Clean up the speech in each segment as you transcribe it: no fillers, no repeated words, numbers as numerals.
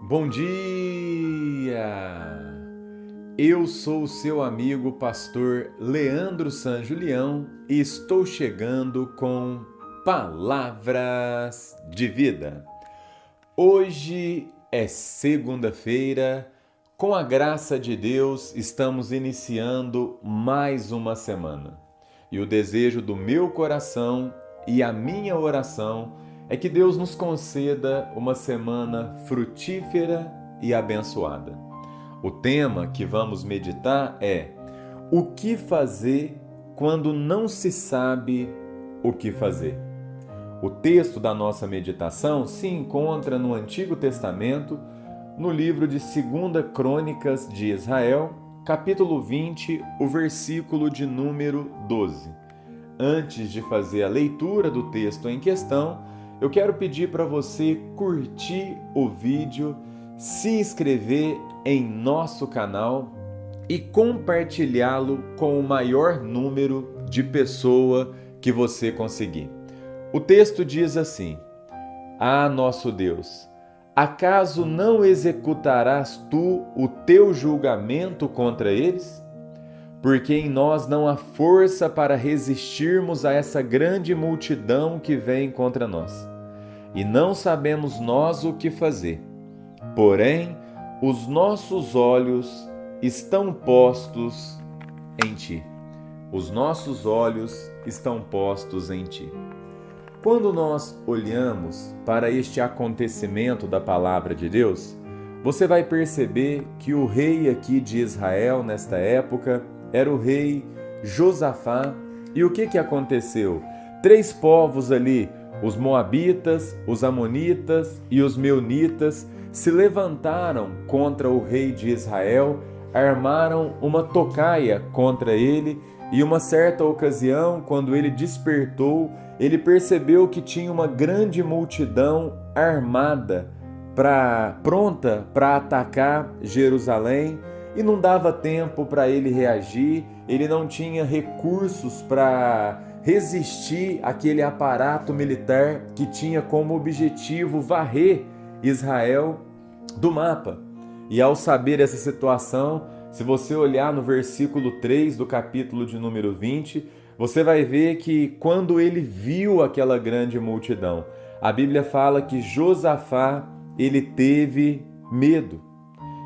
Bom dia! Eu sou o seu amigo pastor Leandro San Julião e estou chegando com Palavras de Vida. Hoje é segunda-feira, com a graça de Deus estamos iniciando mais uma semana. E o desejo do meu coração e a minha oração é que Deus nos conceda uma semana frutífera e abençoada. O tema que vamos meditar é: o que fazer quando não se sabe o que fazer? O texto da nossa meditação se encontra no Antigo Testamento, no livro de 2 Crônicas de Israel, capítulo 20, o versículo de número 12. Antes de fazer a leitura do texto em questão, eu quero pedir para você curtir o vídeo, se inscrever em nosso canal e compartilhá-lo com o maior número de pessoas que você conseguir. O texto diz assim: Ah, nosso Deus, acaso não executarás tu o teu julgamento contra eles? Porque em nós não há força para resistirmos a essa grande multidão que vem contra nós. E não sabemos nós o que fazer. Porém, os nossos olhos estão postos em ti. Os nossos olhos estão postos em ti. Quando nós olhamos para este acontecimento da palavra de Deus, você vai perceber que o rei aqui de Israel, nesta época, era o rei Josafá. E o que aconteceu? 3 povos ali, os moabitas, os amonitas e os meunitas, se levantaram contra o rei de Israel, armaram uma tocaia contra ele, e uma certa ocasião, quando ele despertou, ele percebeu que tinha uma grande multidão armada, pronta para atacar Jerusalém, e não dava tempo para ele reagir, ele não tinha recursos para resistir àquele aparato militar que tinha como objetivo varrer Israel do mapa. E ao saber essa situação, se você olhar no versículo 3 do capítulo de número 20, você vai ver que quando ele viu aquela grande multidão, a Bíblia fala que Josafá, ele teve medo.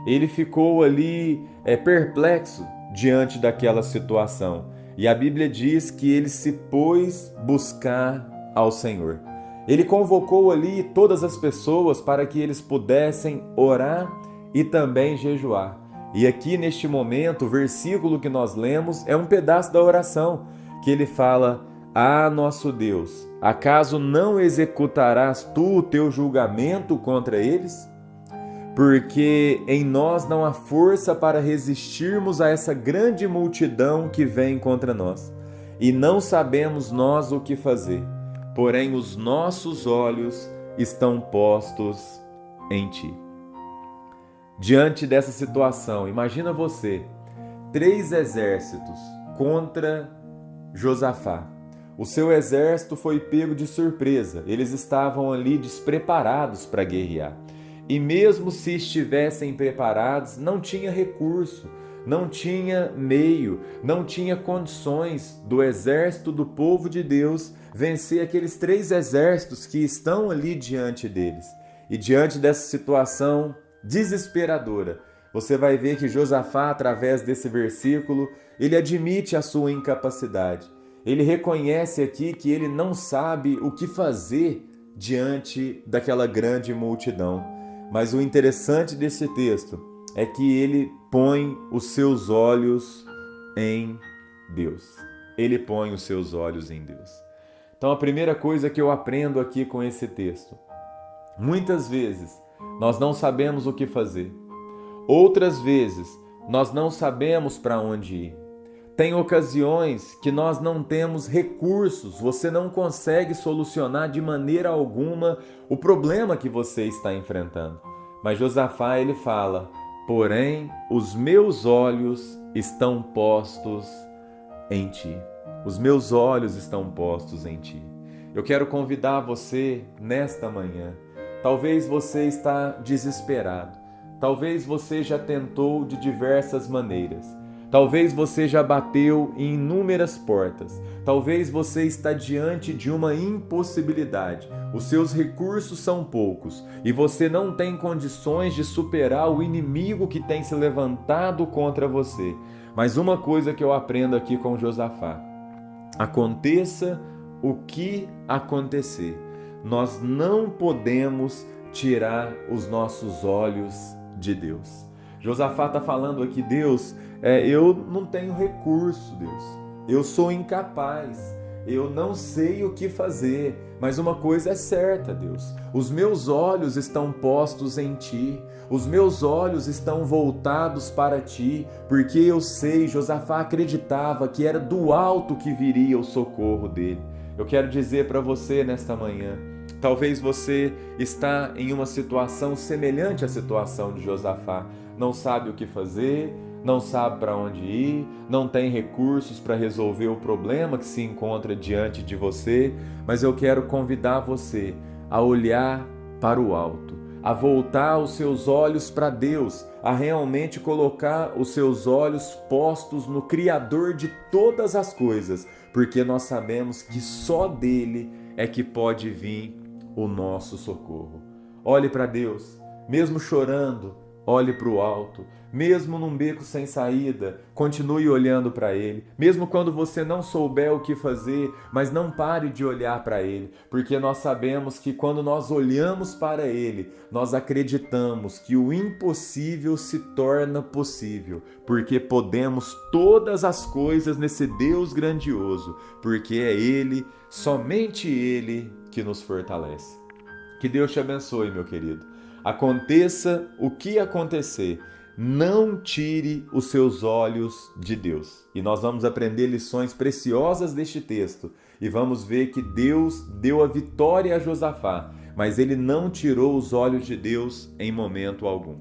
Ele ficou ali perplexo diante daquela situação. E a Bíblia diz que ele se pôs buscar ao Senhor. Ele convocou ali todas as pessoas para que eles pudessem orar e também jejuar. E aqui neste momento, o versículo que nós lemos é um pedaço da oração, que ele fala: Ah, nosso Deus, acaso não executarás tu o teu julgamento contra eles? Porque em nós não há força para resistirmos a essa grande multidão que vem contra nós, e não sabemos nós o que fazer, porém os nossos olhos estão postos em ti. Diante dessa situação, imagina você, 3 exércitos contra Josafá. O seu exército foi pego de surpresa, eles estavam ali despreparados para guerrear. E mesmo se estivessem preparados, não tinha recurso, não tinha meio, não tinha condições do exército do povo de Deus vencer aqueles 3 exércitos que estão ali diante deles. E diante dessa situação desesperadora, você vai ver que Josafá, através desse versículo, ele admite a sua incapacidade. Ele reconhece aqui que ele não sabe o que fazer diante daquela grande multidão. Mas o interessante desse texto é que ele põe os seus olhos em Deus. Ele põe os seus olhos em Deus. Então a primeira coisa que eu aprendo aqui com esse texto: muitas vezes nós não sabemos o que fazer. Outras vezes nós não sabemos para onde ir. Tem ocasiões que nós não temos recursos, você não consegue solucionar de maneira alguma o problema que você está enfrentando. Mas Josafá, ele fala: porém, os meus olhos estão postos em ti. Os meus olhos estão postos em ti. Eu quero convidar você nesta manhã Talvez você está desesperado. Talvez você já tentou de diversas maneiras. Talvez você já bateu em inúmeras portas. Talvez você está diante de uma impossibilidade. Os seus recursos são poucos e você não tem condições de superar o inimigo que tem se levantado contra você. Mas uma coisa que eu aprendo aqui com Josafá: aconteça o que acontecer, nós não podemos tirar os nossos olhos de Deus. Josafá está falando aqui: Deus, eu não tenho recurso, Deus. Eu sou incapaz. Eu não sei o que fazer. Mas uma coisa é certa, Deus. Os meus olhos estão postos em Ti. Os meus olhos estão voltados para Ti. Porque eu sei, Josafá acreditava que era do alto que viria o socorro dele. Eu quero dizer para você nesta manhã: talvez você está em uma situação semelhante à situação de Josafá. Não sabe o que fazer, não sabe para onde ir, não tem recursos para resolver o problema que se encontra diante de você, mas eu quero convidar você a olhar para o alto, a voltar os seus olhos para Deus, a realmente colocar os seus olhos postos no Criador de todas as coisas, porque nós sabemos que só dele é que pode vir o nosso socorro. Olhe para Deus, mesmo chorando, olhe para o alto. Mesmo num beco sem saída, continue olhando para Ele. Mesmo quando você não souber o que fazer, mas não pare de olhar para Ele, porque nós sabemos que quando nós olhamos para Ele, nós acreditamos que o impossível se torna possível, porque podemos todas as coisas nesse Deus grandioso, porque é Ele, somente Ele, que nos fortalece. Que Deus te abençoe, meu querido. Aconteça o que acontecer, não tire os seus olhos de Deus. E nós vamos aprender lições preciosas deste texto e vamos ver que Deus deu a vitória a Josafá, mas ele não tirou os olhos de Deus em momento algum.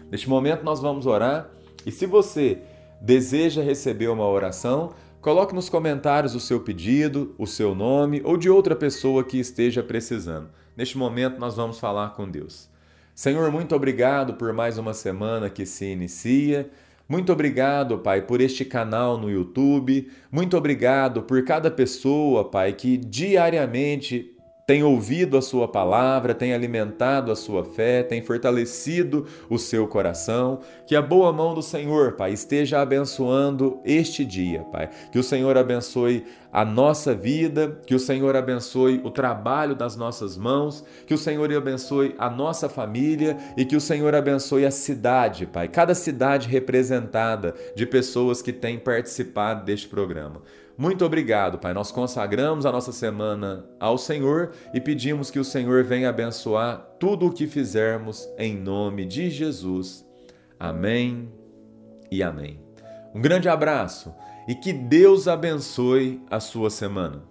Neste momento nós vamos orar e se você deseja receber uma oração, coloque nos comentários o seu pedido, o seu nome ou de outra pessoa que esteja precisando. Neste momento nós vamos falar com Deus. Senhor, muito obrigado por mais uma semana que se inicia. Muito obrigado, Pai, por este canal no YouTube. Muito obrigado por cada pessoa, Pai, que diariamente tem ouvido a sua palavra, tem alimentado a sua fé, tem fortalecido o seu coração. Que a boa mão do Senhor, Pai, esteja abençoando este dia, Pai. Que o Senhor abençoe a nossa vida, que o Senhor abençoe o trabalho das nossas mãos, que o Senhor abençoe a nossa família e que o Senhor abençoe a cidade, Pai. Cada cidade representada de pessoas que têm participado deste programa. Muito obrigado, Pai. Nós consagramos a nossa semana ao Senhor e pedimos que o Senhor venha abençoar tudo o que fizermos em nome de Jesus. Amém e amém. Um grande abraço e que Deus abençoe a sua semana.